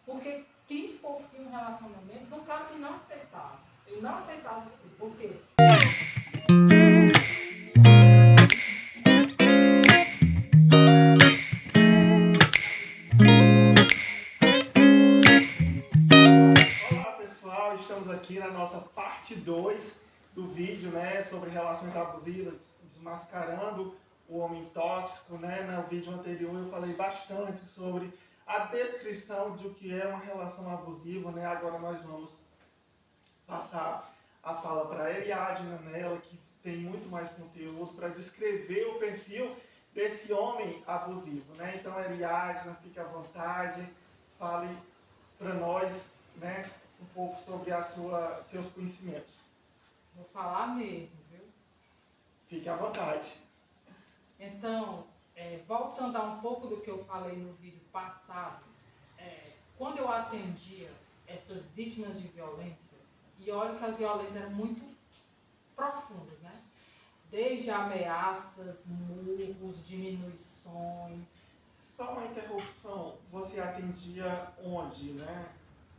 porque quis pôr fim no relacionamento de um cara que não aceitava. Ele não aceitava o filho. Por quê? Olá pessoal, estamos aqui na nossa parte 2 do vídeo, né, sobre relações abusivas, desmascarando o homem tóxico, né? No vídeo anterior eu falei bastante sobre a descrição de o que é uma relação abusiva, né? Agora nós vamos passar a fala para a Eliadna, né? Ela que tem muito mais conteúdo para descrever o perfil desse homem abusivo, né? Então Eliadna, fique à vontade, fale para nós, né, um pouco sobre seus conhecimentos. Vou falar mesmo, viu? Fique à vontade. Então, voltando a um pouco do que eu falei no vídeo passado, quando eu atendia essas vítimas de violência, e olha que as violências eram muito profundas, né? Desde ameaças, murros, diminuições. Só uma interrupção, você atendia onde, né?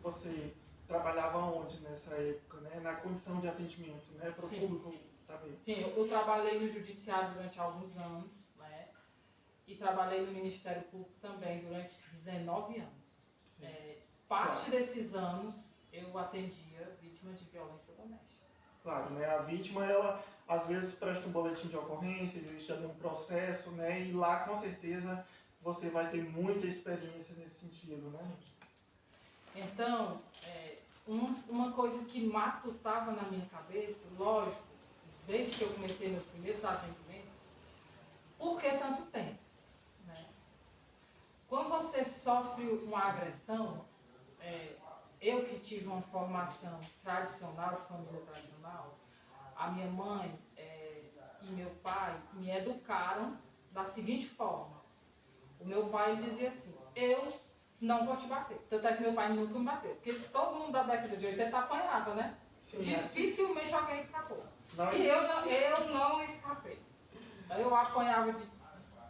Você trabalhava onde nessa época, né? Na condição de atendimento, né? Para o público saber. Sim, eu trabalhei no judiciário durante alguns anos, né? E trabalhei no Ministério Público também durante 19 anos. Parte desses anos eu atendia vítimas de violência doméstica. Claro, né? A vítima, ela às vezes presta um boletim de ocorrência, existe ali um processo, né? E lá com certeza você vai ter muita experiência nesse sentido, né? Sim. Então, uma coisa que matutava na minha cabeça, lógico, desde que eu comecei meus primeiros atendimentos, por que tanto tempo? Né? Quando você sofre uma agressão, eu que tive uma formação tradicional, de família tradicional, a minha mãe e meu pai me educaram da seguinte forma. O meu pai dizia assim, eu não vou te bater. Tanto é que meu pai nunca me bateu. Porque todo mundo da década de 80 apanhava, né? Sim, dificilmente alguém escapou. Não, e eu não escapei. Eu apanhava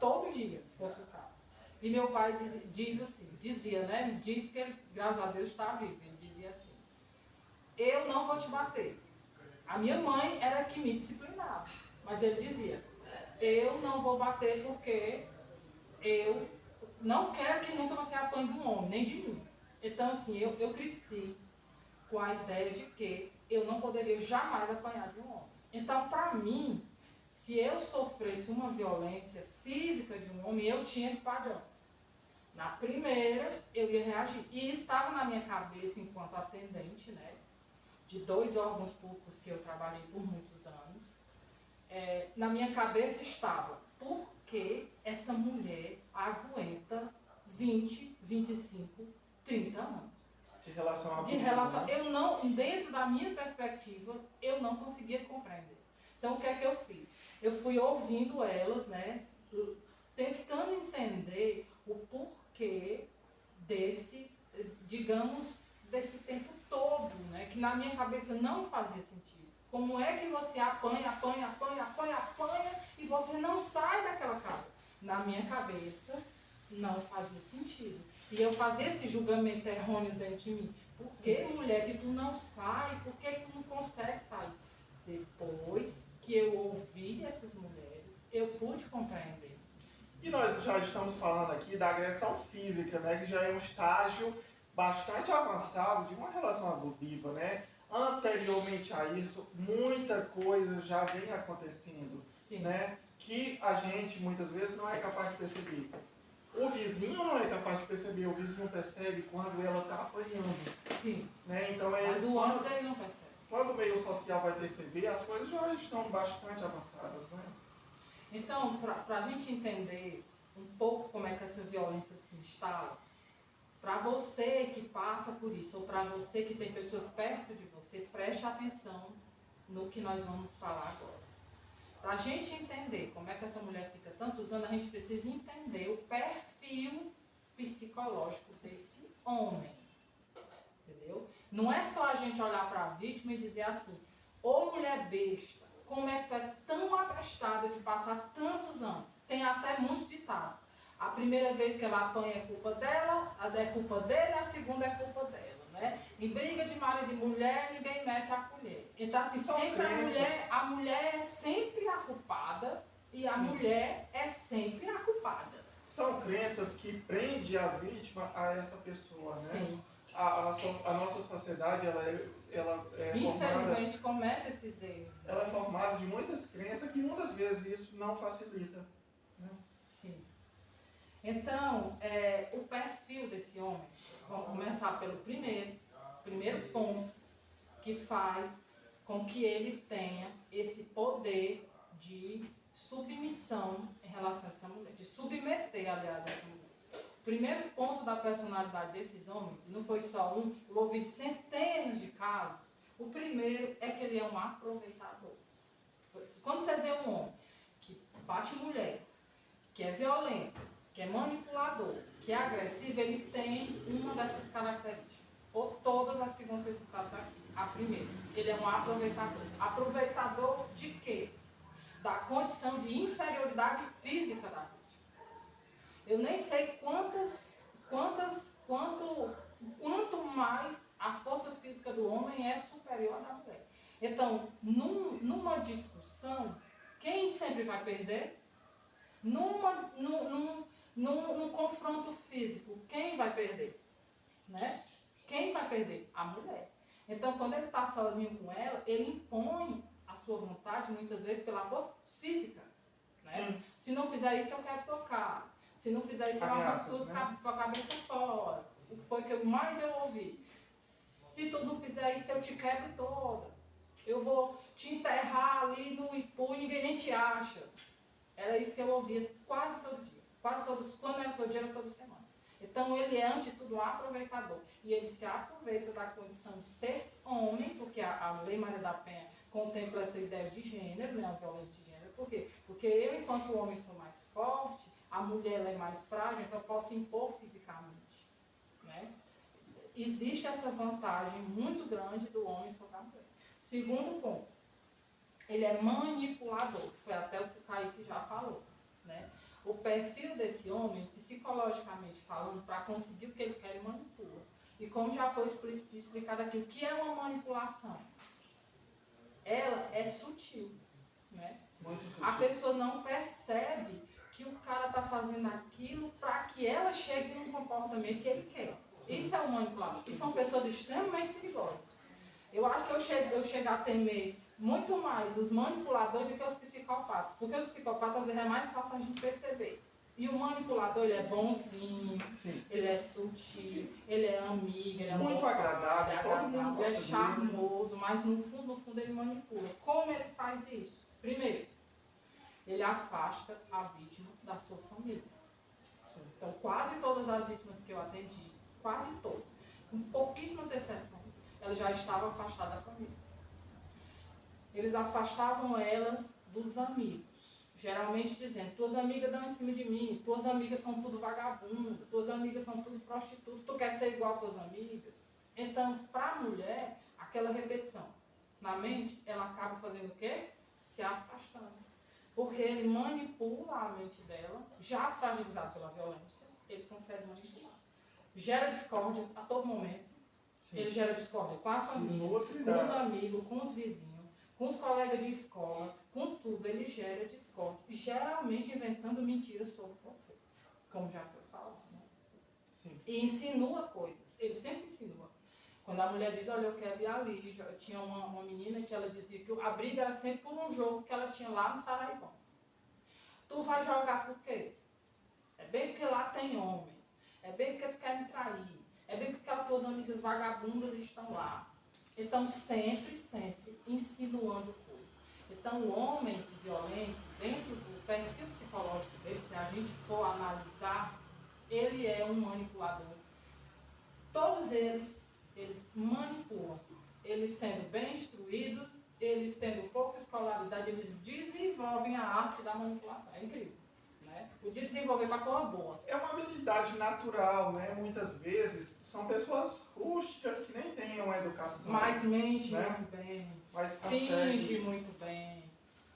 todo dia, se fosse o caso. E meu pai dizia, né? Diz que ele, graças a Deus, está vivo. Ele dizia assim, eu não vou te bater. A minha mãe era que me disciplinava. Mas ele dizia, eu não vou bater porque eu não quero que nunca você apanhe de um homem, nem de mim. Então, assim, eu cresci com a ideia de que eu não poderia jamais apanhar de um homem. Então, para mim, se eu sofresse uma violência física de um homem, eu tinha esse padrão. Na primeira, eu ia reagir. E estava na minha cabeça, enquanto atendente, né, de 2 órgãos públicos que eu trabalhei por muitos anos, na minha cabeça estava, por que essa mulher aguenta 20, 25, 30 anos? de relação a De relação, eu não, dentro da minha perspectiva, eu não conseguia compreender. Então, o que é que eu fiz? Eu fui ouvindo elas, né, tentando entender o porquê desse, digamos, desse tempo todo, né, que na minha cabeça não fazia sentido. Como é que você apanha e você não sai daquela casa? Na minha cabeça, não fazia sentido. E eu fazia esse julgamento errôneo dentro de mim. Por que, mulher, que tu não sai? Por que tu não consegue sair? Depois que eu ouvi essas mulheres, eu pude compreender. E nós já estamos falando aqui da agressão física, né? Que já é um estágio bastante avançado de uma relação abusiva, né? Anteriormente a isso, muita coisa já vem acontecendo, Sim. Né? Que a gente muitas vezes não é capaz de perceber. O vizinho não é capaz de perceber, o vizinho percebe quando ela está apanhando. Sim. Né? Então, mas o antes ele não percebe. Quando o meio social vai perceber, as coisas já estão bastante avançadas. Né? Então, para a gente entender um pouco como é que essa violência se instala, para você que passa por isso, ou para você que tem pessoas perto de você, preste atenção no que nós vamos falar agora. Para a gente entender como é que essa mulher fica tantos anos, a gente precisa entender o perfil psicológico desse homem. Entendeu? Não é só a gente olhar para a vítima e dizer assim, ô mulher besta, como é que tu é tão abestada de passar tantos anos? Tem até muitos ditados. A primeira vez que ela apanha é culpa dela, a é culpa dele, a segunda é culpa dela, né? Em briga de marido e mulher, ninguém mete a colher. Então, assim, sempre a mulher é sempre a culpada e a mulher é sempre a culpada. São crenças que prendem a vítima a essa pessoa, né? Sim. A nossa sociedade, ela é infelizmente comete esses erros. Ela é formada de muitas crenças que muitas vezes isso não facilita. Né? Sim. Então, o perfil desse homem, vamos começar pelo primeiro ponto, que faz com que ele tenha esse poder de submissão em relação a essa mulher, de submeter, aliás, essa mulher. O primeiro ponto da personalidade desses homens, e não foi só um, eu ouvi centenas de casos, o primeiro é que ele é um aproveitador. Quando você vê um homem que bate mulher, que é violento, que é manipulador, que é agressivo, ele tem uma dessas características. Ou todas as que vão ser citadas aqui. A primeira, ele é um aproveitador. Aproveitador de quê? Da condição de inferioridade física da vítima. Eu nem sei quanto mais a força física do homem é superior à da mulher. Então, numa discussão, quem sempre vai perder? Num confronto físico, quem vai perder? Né? Quem vai perder? A mulher. Então, quando ele está sozinho com ela, ele impõe a sua vontade, muitas vezes, pela força física. Né? Se não fizer isso, eu quero tocar. Se não fizer isso, eu arranco tua cabeça fora. O que foi que mais eu ouvi? Se tu não fizer isso, eu te quebro toda. Eu vou te enterrar ali no Ipu e ninguém nem te acha. Era isso que eu ouvia quase todo dia. Quando era todo dia, era toda semana. Então, ele é, ante tudo, um aproveitador. E ele se aproveita da condição de ser homem, porque a Lei Maria da Penha contempla essa ideia de gênero, né, a violência de gênero. Por quê? Porque eu, enquanto homem, sou mais forte, a mulher ela é mais frágil, então eu posso impor fisicamente. Né? Existe essa vantagem muito grande do homem sobre a mulher. Segundo ponto, ele é manipulador, que foi até o que o Kaique já falou. Né? O perfil desse homem, psicologicamente falando, para conseguir o que ele quer, ele manipula. E como já foi explicado aqui, o que é uma manipulação? Ela é sutil. Né? Muito sutil. A pessoa não percebe que o cara está fazendo aquilo para que ela chegue num comportamento que ele quer. Isso é um manipulador. E são pessoas extremamente perigosas. Eu acho que eu chego a temer muito mais os manipuladores do que os psicopatas. Porque os psicopatas, às vezes, é mais fácil a gente perceber. E o manipulador, ele é bonzinho, sim, ele é sutil, ele é amigo, ele é muito agradável, ele é charmoso, mas no fundo ele manipula. Como ele faz isso? Primeiro, ele afasta a vítima da sua família. Então, quase todas as vítimas que eu atendi, quase todas, com pouquíssimas exceções, ela já estava afastada da família. Eles afastavam elas dos amigos, geralmente dizendo: tuas amigas dão em cima de mim, tuas amigas são tudo vagabundas, tuas amigas são tudo prostitutas, tu quer ser igual a tuas amigas? Então, para a mulher, aquela repetição na mente, ela acaba fazendo o quê? Se afastando. Porque ele manipula a mente dela, já fragilizada pela violência, ele consegue manipular. Gera discórdia a todo momento. Sim. Ele gera discórdia com a família, com os amigos, com os vizinhos, com os colegas de escola, com tudo. Ele gera discórdia. Geralmente inventando mentiras sobre você, como já foi falado. Né? Sim. E insinua coisas. Ele sempre insinua. Quando a mulher diz: olha, eu quero ir ali. Tinha uma menina que ela dizia que a briga era sempre por um jogo que ela tinha lá no Saraivão. Tu vai jogar por quê? É bem porque lá tem homem. É bem porque tu quer me trair. É bem porque as tuas amigas vagabundas estão lá. Então, sempre insinuando coisas. Então, o homem violento, dentro do perfil psicológico dele, se a gente for analisar, ele é um manipulador. Todos eles manipulam. Eles sendo bem instruídos, eles tendo pouca escolaridade, eles desenvolvem a arte da manipulação. É incrível. Né? Podia desenvolver para coisa boa. É uma habilidade natural, né? Muitas vezes são pessoas rústicas que nem têm uma educação. Mas mente, né? Muito bem, mas finge muito bem,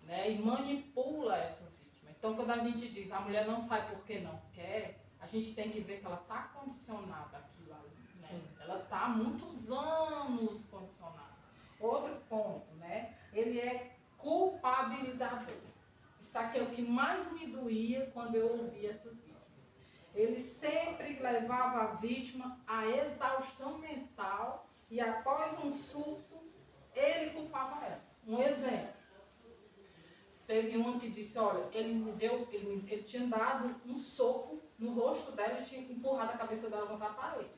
né? E manipula essa vítima. Então, quando a gente diz a mulher não sai porque não quer, a gente tem que ver que ela está condicionada àquilo ali, né? Ela está há muitos anos condicionada. Outro ponto, né? Ele é culpabilizador. Isso aqui é o que mais me doía quando eu ouvia essas vítimas. Ele sempre levava a vítima à exaustão mental e após um surto, ele culpava ela. Um exemplo. Teve um que disse, olha, ele tinha dado um soco no rosto dela e tinha empurrado a cabeça dela contra a parede.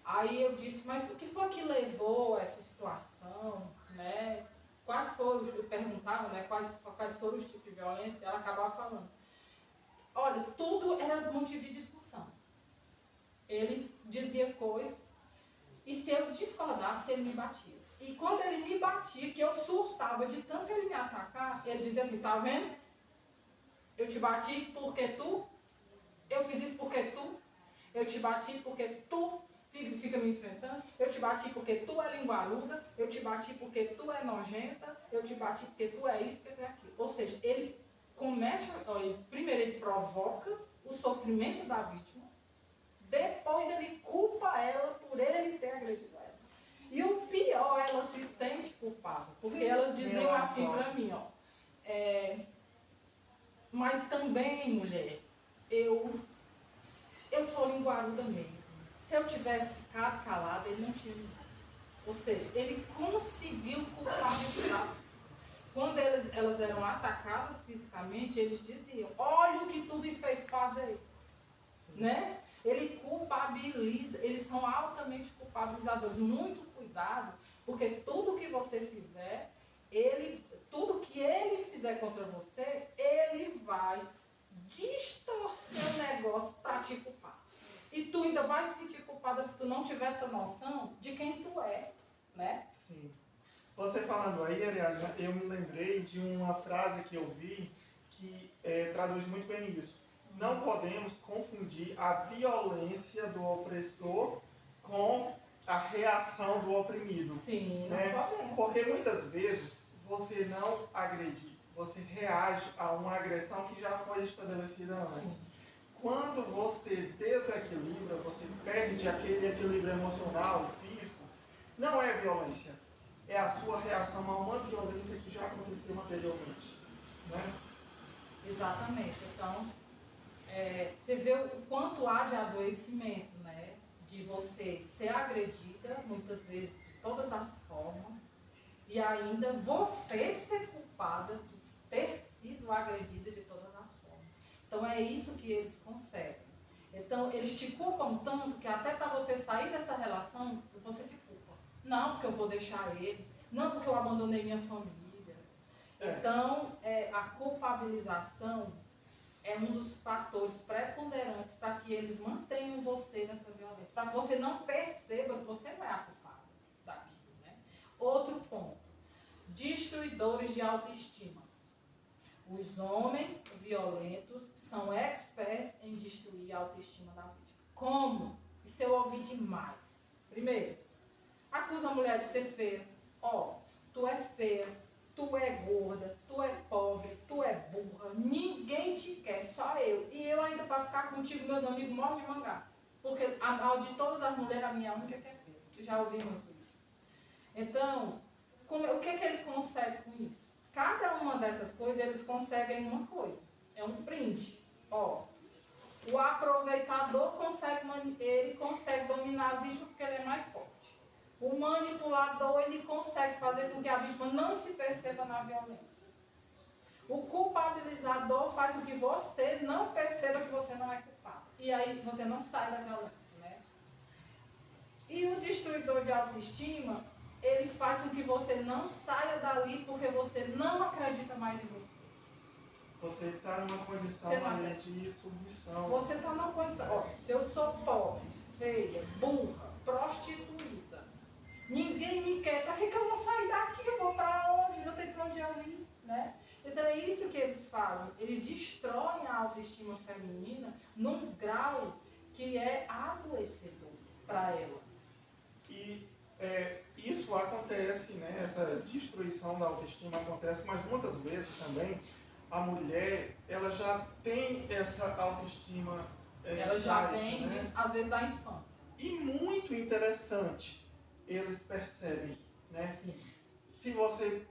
Aí eu disse, mas o que foi que levou a essa situação, né? Eu perguntava, né, quais foram os tipos de violência, ela acabava falando. Olha, tudo era motivo de discussão. Ele dizia coisas e se eu discordasse, ele me batia. E quando ele me batia, que eu surtava de tanto ele me atacar, ele dizia assim, tá vendo? Eu te bati porque tu, eu fiz isso porque tu, eu te bati porque tu fica me enfrentando, eu te bati porque tu é linguaruda, eu te bati porque tu é nojenta, eu te bati porque tu é isso, porque tu é aquilo. Ou seja, ele primeiro ele provoca o sofrimento da vítima, depois ele culpa ela por ele ter agredido ela. E o pior, ela se sente culpada, porque elas diziam assim pra mim, ó, mas também, mulher, eu sou linguaruda mesmo. Se eu tivesse ficado calada, ele não tinha me dito. Ou seja, ele conseguiu culpabilizar. Quando elas eram atacadas fisicamente, eles diziam, olha o que tu me fez fazer. Né? Ele culpabiliza, eles são altamente culpabilizadores. Muito cuidado, porque tudo que você fizer, tudo que ele fizer contra você, ele vai distorcer o negócio para te culpar. E tu ainda vai se sentir culpada se tu não tiver essa noção de quem tu é, né? Sim. Você falando aí, Ariadna, eu me lembrei de uma frase que eu vi que traduz muito bem isso. Não podemos confundir a violência do opressor com a reação do oprimido. Sim, né? não podemos. Porque muitas vezes você não agride, você reage a uma agressão que já foi estabelecida antes. Sim. Quando você desequilibra, você perde aquele equilíbrio emocional e físico, não é violência. É a sua reação a uma violência que já aconteceu anteriormente. Né? Exatamente. Então, você vê o quanto há de adoecimento, né? De você ser agredida, muitas vezes de todas as formas, e ainda você ser culpada por ter sido agredida de todas as formas. Então é isso que eles conseguem. Então eles te culpam tanto que até para você sair dessa relação, você se culpa. Não porque eu vou deixar ele, não porque eu abandonei minha família. Então a culpabilização é um dos fatores preponderantes para que eles mantenham você nessa violência, para que você não perceba que você não é a culpada daquilo, né? Outro ponto, destruidores de autoestima. Os homens violentos são experts em destruir a autoestima da vítima. Como? Isso eu ouvi demais. Primeiro, acusa a mulher de ser feia. Tu é feia, tu é gorda, tu é pobre, tu é burra, ninguém te quer, só eu. E eu ainda para ficar contigo, meus amigos morrem de mangá. Porque de todas as mulheres, a minha única que é feia. Eu já ouvi muito isso. Então, o que ele consegue com isso? Cada uma dessas coisas, eles conseguem uma coisa. É um print. O aproveitador ele consegue dominar a vítima porque ele é mais forte. O manipulador, ele consegue fazer com que a vítima não se perceba na violência. O culpabilizador faz com que você não perceba que você não é culpado. E aí você não sai da violência, né? E o destruidor de autoestima, ele faz com que você não saia dali porque você não acredita mais em você. Você está numa condição de submissão. Você está numa condição. Se eu sou pobre, feia, burra, prostituída, ninguém me quer, para que eu vou sair daqui? Eu vou para onde? Não tem para onde eu ir, né? Então é isso que eles fazem. Eles destroem a autoestima feminina num grau que é adoecedor para ela. E isso acontece, né? Essa destruição da autoestima acontece, mas muitas vezes também a mulher, ela já tem essa autoestima Ela já baixa, vem, né? às vezes, da infância. E muito interessante, eles percebem, né? Sim. Se você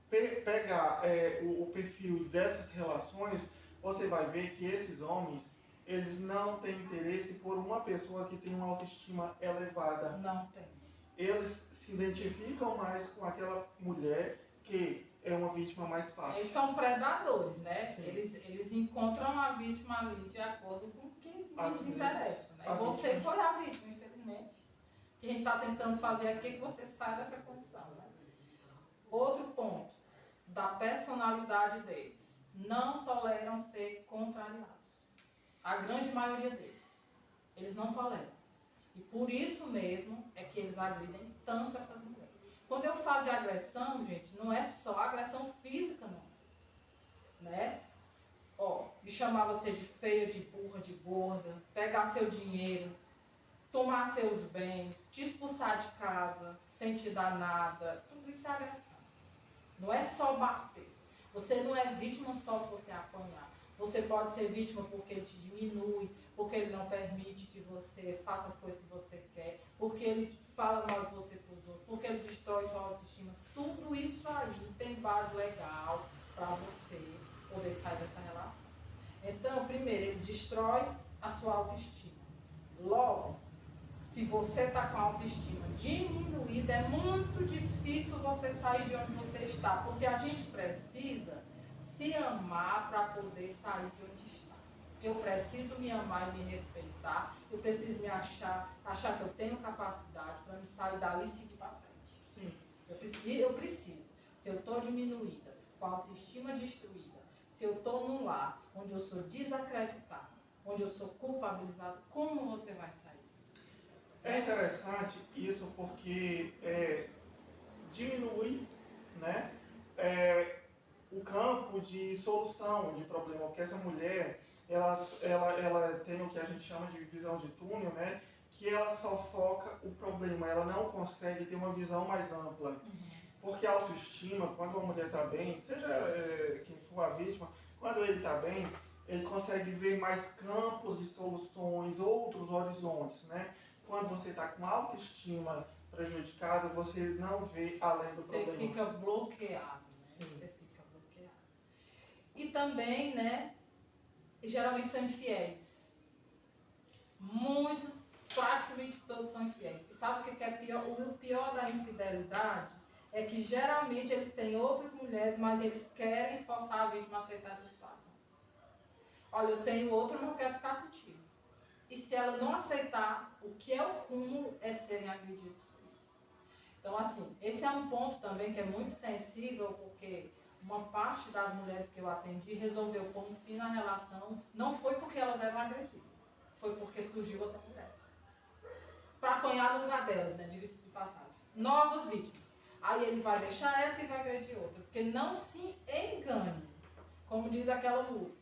pegar o perfil dessas relações, você vai ver que esses homens, eles não têm interesse por uma pessoa que tem uma autoestima elevada. Não tem. Eles se identificam mais com aquela mulher que é uma vítima mais fácil. Eles são predadores, né? Sim. Eles encontram a vítima ali de acordo com o que lhes interessa. Né? a Você vítima. foi a vítima, infelizmente. O que a gente está tentando fazer aqui é que você saia dessa condição. Né? Outro ponto, da personalidade deles. Não toleram ser contrariados. A grande maioria deles. Eles não toleram. E por isso mesmo é que eles agridem tanto essas mulheres. Quando eu falo de agressão, gente, não é só agressão física, não. Né? Ó, me chamar você de feia, de burra, de gorda, pegar seu dinheiro, tomar seus bens, te expulsar de casa, sem te dar nada. Tudo isso é agressão. Não é só bater. Você não é vítima só se você apanhar. Você pode ser vítima porque ele te diminui, porque ele não permite que você faça as coisas que você quer, porque ele fala mal de você para os outros, porque ele destrói sua autoestima. Tudo isso aí tem base legal para você poder sair dessa relação. Então, primeiro, ele destrói a sua autoestima. Logo, se você está com a autoestima diminuída, é muito difícil você sair de onde você está, porque a gente precisa se amar para poder sair de onde está. Eu preciso me amar e me respeitar, eu preciso me achar que eu tenho capacidade para me sair dali e seguir para frente. Sim. Eu preciso. Se eu estou diminuída, com a autoestima destruída, se eu estou num lar onde eu sou desacreditada, onde eu sou culpabilizada, como você vai sair? É interessante isso porque diminui, né, o campo de solução de problema, porque essa mulher, ela tem o que a gente chama de visão de túnel, né, que ela só foca o problema, ela não consegue ter uma visão mais ampla. Porque a autoestima, quando uma mulher está bem, seja quem for a vítima, quando ele está bem, ele consegue ver mais campos de soluções, outros horizontes, né? Quando você está com autoestima prejudicada, você não vê além do problema. Você fica bloqueado, né? Sim. Você fica bloqueado. E também, né, geralmente são infiéis. Muitos, praticamente todos são infiéis. E sabe o que é pior? O pior da infidelidade é que geralmente eles têm outras mulheres, mas eles querem forçar a vítima a aceitar essa situação. Olha, eu tenho outra, mas eu quero ficar contigo. E se ela não aceitar, o que é o cúmulo é serem agredidos por isso. Então, assim, esse é um ponto também que é muito sensível, porque uma parte das mulheres que eu atendi resolveu pôr um fim na relação, não foi porque elas eram agredidas, foi porque surgiu outra mulher. Para apanhar no lugar delas, né? Diga-se de passagem. Novas vítimas. Aí ele vai deixar essa e vai agredir outra. Porque não se engane. Como diz aquela música.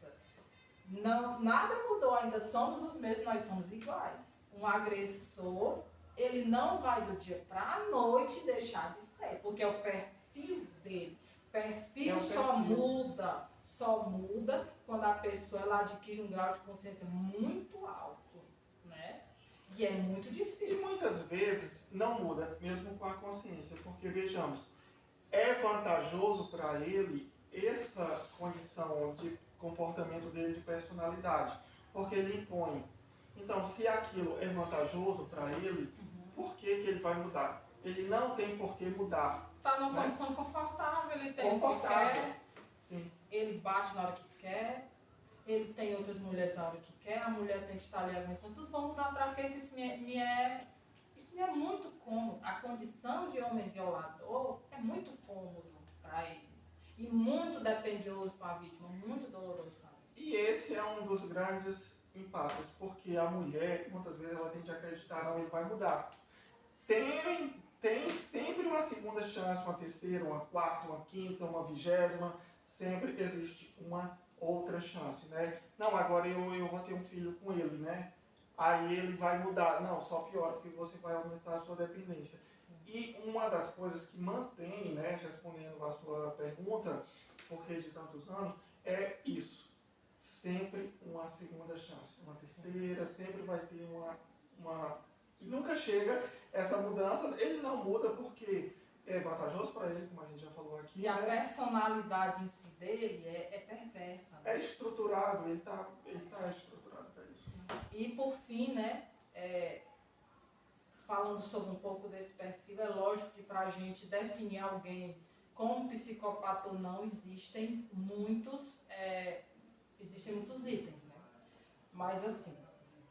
Não, nada mudou, ainda somos os mesmos, nós somos iguais. Um agressor, ele não vai do dia para a noite deixar de ser, porque é o perfil dele. Perfil só muda quando a pessoa ela adquire um grau de consciência muito alto, né? E é muito difícil. E muitas vezes não muda, mesmo com a consciência, porque vejamos, é vantajoso para ele essa condição de comportamento dele, de personalidade, porque ele impõe. Então, se aquilo é vantajoso para ele, por que ele vai mudar? Ele não tem por que mudar. Está numa condição confortável, ele tem o que quer, ele bate na hora que quer, ele tem outras mulheres na hora que quer, a mulher tem que estar ali aguentando tudo. Vamos mudar para quê? Isso me é muito cômodo. A condição de homem violador é muito cômodo para ele. E muito dependioso para a vítima, muito doloroso para ele. E esse é um dos grandes impasses, porque a mulher, muitas vezes, ela tende a acreditar, não, ele vai mudar. Tem sempre uma segunda chance, uma terceira, uma quarta, uma quinta, uma 20ª, sempre existe uma outra chance, né? Não, agora eu vou ter um filho com ele, né? Aí ele vai mudar. Não, só piora, porque você vai aumentar a sua dependência. Sim. E uma das coisas que mantém, né, respondendo a sua pergunta, por que de tantos anos, é isso. Sempre uma segunda chance, uma terceira, sempre vai ter uma... E nunca chega essa mudança. Ele não muda porque é vantajoso para ele, como a gente já falou aqui. E a personalidade em si dele é perversa. Né? É estruturado, ele tá estruturado para isso. E por fim, né, falando sobre um pouco desse perfil, é lógico que para a gente definir alguém como psicopata ou não, existem muitos itens, né? Mas assim,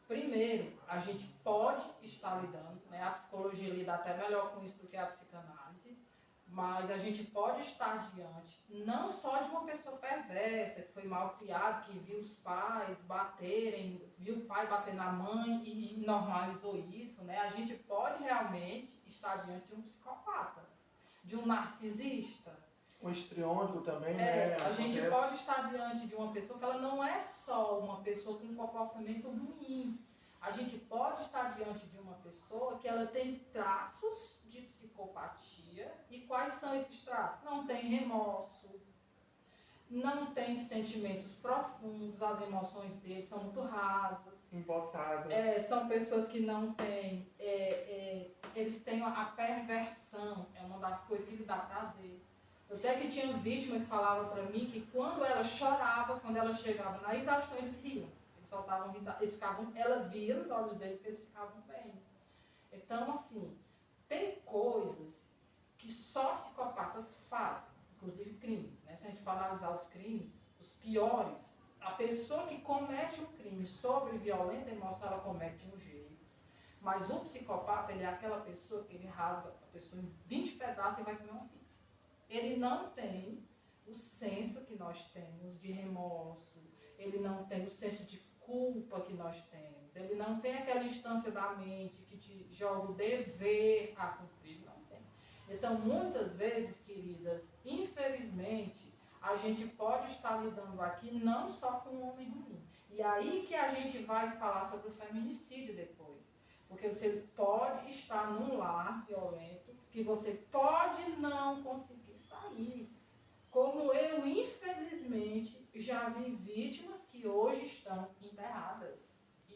primeiro, a gente pode estar lidando, né? A psicologia lida até melhor com isso do que a psicanálise, mas a gente pode estar diante não só de uma pessoa perversa, que foi mal criada, que viu os pais baterem, viu o pai bater na mãe e normalizou isso, né? A gente pode realmente estar diante de um psicopata, de um narcisista. Um histriônico também, né? A gente pode estar diante de uma pessoa que ela não é só uma pessoa com um comportamento ruim. A gente pode estar diante de uma pessoa que ela tem traços de psicopatia. E quais são esses traços? Não tem remorso, não tem sentimentos profundos, as emoções deles são muito rasas. Embotadas. São pessoas que não têm... eles têm a perversão, é uma das coisas que lhe dá prazer. Até que tinha vítima que falava para mim que quando ela chorava, quando ela chegava na exaustão, eles riam. Eles soltavam risada, ela via nos olhos deles que eles ficavam bem. Então, assim, tem coisas que só psicopatas fazem, inclusive crimes, né? Se a gente for analisar os crimes, os piores, a pessoa que comete um crime sobre violenta emoção, ela comete de um jeito. Mas o psicopata, ele é aquela pessoa que ele rasga a pessoa em 20 pedaços e vai comer uma pizza. Ele não tem o senso que nós temos de remorso, ele não tem o senso de culpa que nós temos, ele não tem aquela instância da mente que te joga o dever a cumprir, não tem. Então, muitas vezes, queridas, infelizmente, a gente pode estar lidando aqui não só com um homem ruim. E aí que a gente vai falar sobre o feminicídio depois. Porque você pode estar num lar violento, que você pode não conseguir sair. Como eu, infelizmente, já vi vítimas que hoje estão enterradas. E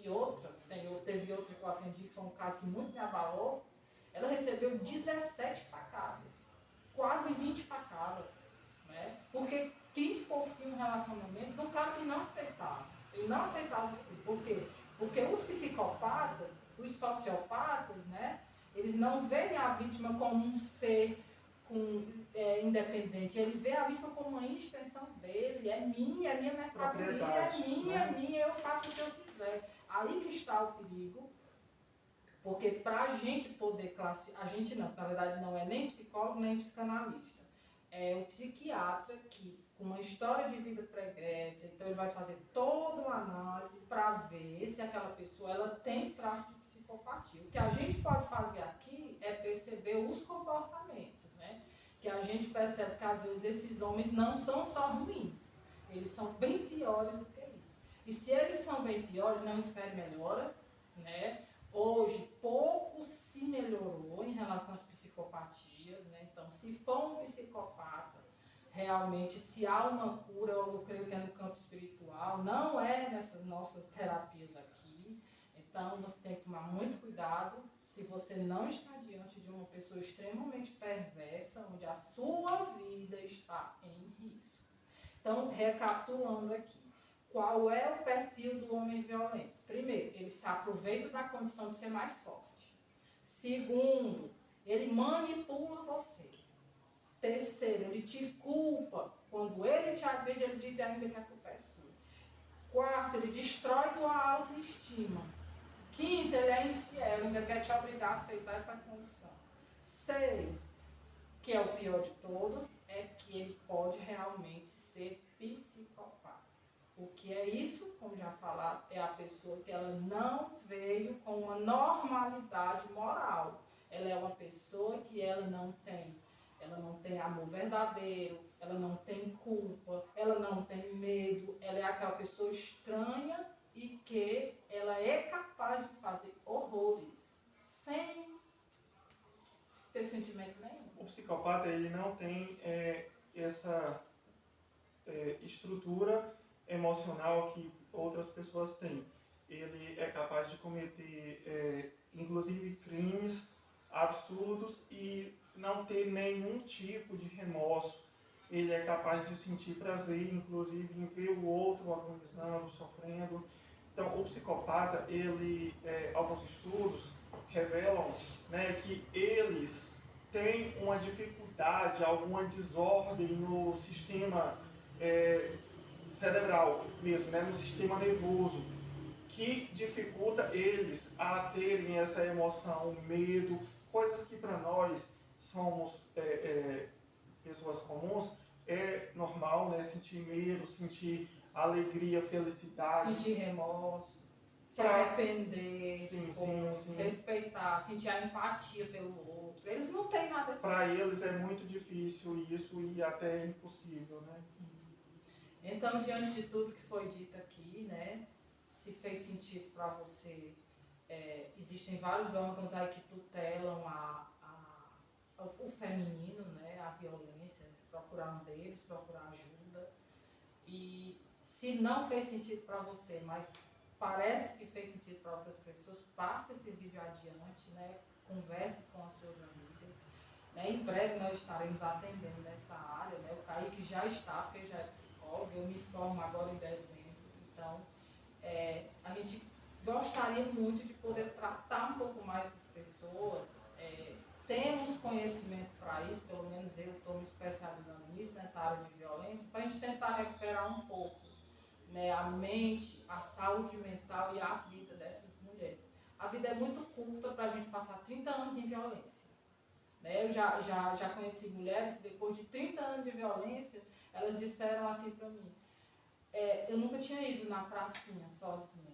teve outra que eu atendi, que foi um caso que muito me abalou. Ela recebeu 17 facadas, quase 20 facadas, né? Porque quis pôr fim no relacionamento de um cara que não aceitava. Ele não aceitava o fim. Por quê? Porque os psicopatas, os sociopatas, né? Eles não veem a vítima como um ser independente. Ele vê a vítima como uma extensão dele. É minha mercadoria, é minha, eu faço o que eu quiser. Aí que está o perigo. Porque para a gente poder classificar, a gente não, na verdade não é nem psicólogo nem psicanalista. É o psiquiatra que, com uma história de vida pregressa, então ele vai fazer toda uma análise para ver se aquela pessoa ela tem traço de psicopatia. O que a gente pode fazer aqui é perceber os comportamentos, né? Que a gente percebe que às vezes esses homens não são só ruins, eles são bem piores do que isso. E se eles são bem piores, não espere melhora, né? Hoje, pouco se melhorou em relação às psicopatias, né? Então, se for um psicopata, realmente, se há uma cura, eu creio que é no campo espiritual, não é nessas nossas terapias aqui. Então, você tem que tomar muito cuidado se você não está diante de uma pessoa extremamente perversa, onde a sua vida está em risco. Então, recapitulando aqui. Qual é o perfil do homem violento? Primeiro, ele se aproveita da condição de ser mais forte. Segundo, ele manipula você. Terceiro, ele te culpa. Quando ele te agride, ele diz ainda que a culpa é sua. Quarto, ele destrói tua autoestima. Quinto, ele é infiel, ainda quer te obrigar a aceitar essa condição. 6, que é o pior de todos, é que ele pode realmente ser psicopata. O que é isso? Como já falaram, é a pessoa que ela não veio com uma normalidade moral. Ela é uma pessoa que ela não tem amor verdadeiro, ela não tem culpa, ela não tem medo, ela é aquela pessoa estranha e que ela é capaz de fazer horrores sem ter sentimento nenhum. O psicopata, ele não tem estrutura emocional que outras pessoas têm. Ele é capaz de cometer, inclusive, crimes absurdos e não ter nenhum tipo de remorso. Ele é capaz de sentir prazer, inclusive, em ver o outro agonizando, sofrendo. Então, o psicopata, alguns estudos revelam, né, que eles têm uma dificuldade, alguma desordem no sistema cerebral mesmo, né, no sistema nervoso, que dificulta eles a terem essa emoção, medo, coisas que para nós somos pessoas comuns, é normal, né? Sentir medo, sentir alegria, felicidade. Sentir remorso, se arrepender, sim. respeitar, sentir a empatia pelo outro. Eles não têm nada disso. Para eles é muito difícil isso e até impossível, né? Então, diante de tudo que foi dito aqui, né? Se fez sentido para você, existem vários órgãos aí que tutelam o feminino, né? A violência, procurar um deles, procurar ajuda. E se não fez sentido para você, mas parece que fez sentido para outras pessoas, passe esse vídeo adiante, né? Converse com as suas amigas. Né? Em breve nós estaremos atendendo nessa área, né? O Kaique já está, porque já é psicólogo, eu me formo agora em dezembro, então a gente gostaria muito de poder tratar um pouco mais essas pessoas. Temos conhecimento para isso, pelo menos eu estou me especializando nisso, nessa área de violência, para a gente tentar recuperar um pouco, né, a mente, a saúde mental e a vida dessas mulheres. A vida é muito curta para a gente passar 30 anos em violência. Né? Eu já conheci mulheres que depois de 30 anos de violência, elas disseram assim para mim, eu nunca tinha ido na pracinha sozinha.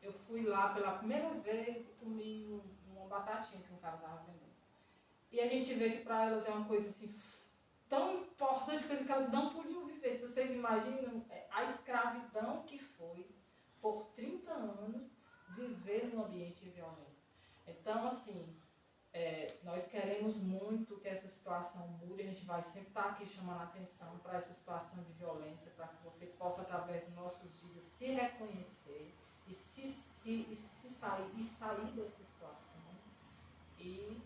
Eu fui lá pela primeira vez e comi uma batatinha que um cara estava vendendo. E a gente vê que para elas é uma coisa assim, tão importante, coisa que elas não podiam viver. Então, vocês imaginam a escravidão que foi, por 30 anos, viver num ambiente violento. Então, assim, nós queremos muito que essa situação mude. A gente vai sempre estar aqui chamando a atenção para essa situação de violência, para que você possa, através dos nossos vídeos, se reconhecer e sair dessa situação. E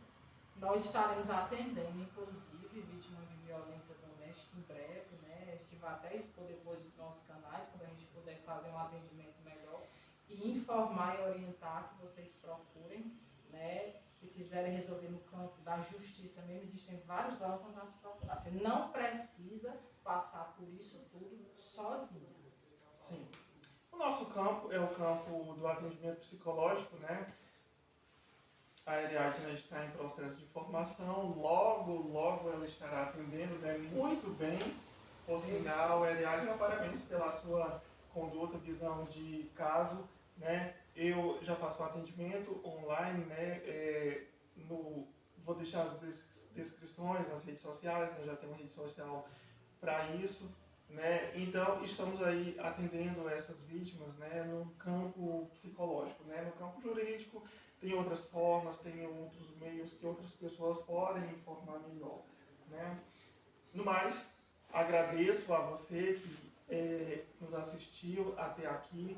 nós estaremos atendendo, inclusive, vítimas de violência doméstica em breve, né? A gente vai até expor depois nos nossos canais, quando a gente puder fazer um atendimento melhor e informar e orientar que vocês procurem, né? Se quiserem resolver no campo da justiça mesmo, existem vários órgãos a se procurar. Você não precisa passar por isso tudo sozinha. Sim. O nosso campo é o campo do atendimento psicológico, né? A Ariadna está em processo de formação, logo ela estará atendendo, né? Muito bem. Por sinal, Ariadna, parabéns pela sua conduta, visão de caso, né? Eu já faço um atendimento online, né? Vou deixar as descrições nas redes sociais, né? Já tenho uma rede social para isso, né? Então, estamos aí atendendo essas vítimas, né? No campo psicológico, né? No campo jurídico, tem outras formas, tem outros meios que outras pessoas podem informar melhor, né? No mais, agradeço a você que nos assistiu até aqui.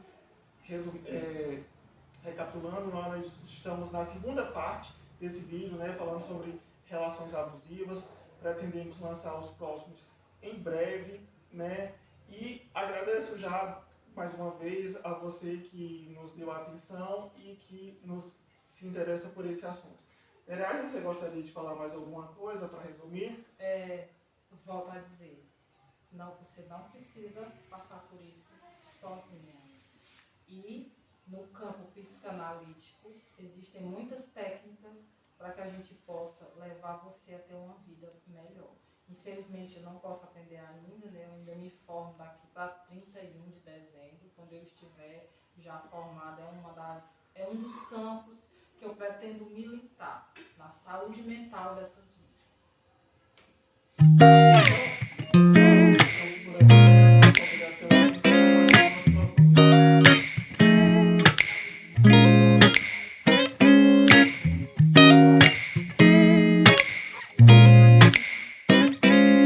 Recapitulando, nós estamos na segunda parte desse vídeo, né, falando sobre relações abusivas. Pretendemos lançar os próximos em breve, né? E agradeço já mais uma vez a você que nos deu atenção e que se interessa por esse assunto. Ariadna, você gostaria de falar mais alguma coisa para resumir? Volto a dizer, você não precisa passar por isso sozinha. E no campo psicanalítico existem muitas técnicas para que a gente possa levar você a ter uma vida melhor. Infelizmente eu não posso atender ainda, né? Eu ainda me formo daqui para 31 de dezembro, quando eu estiver já formada. É um dos campos que eu pretendo militar na saúde mental dessas vítimas.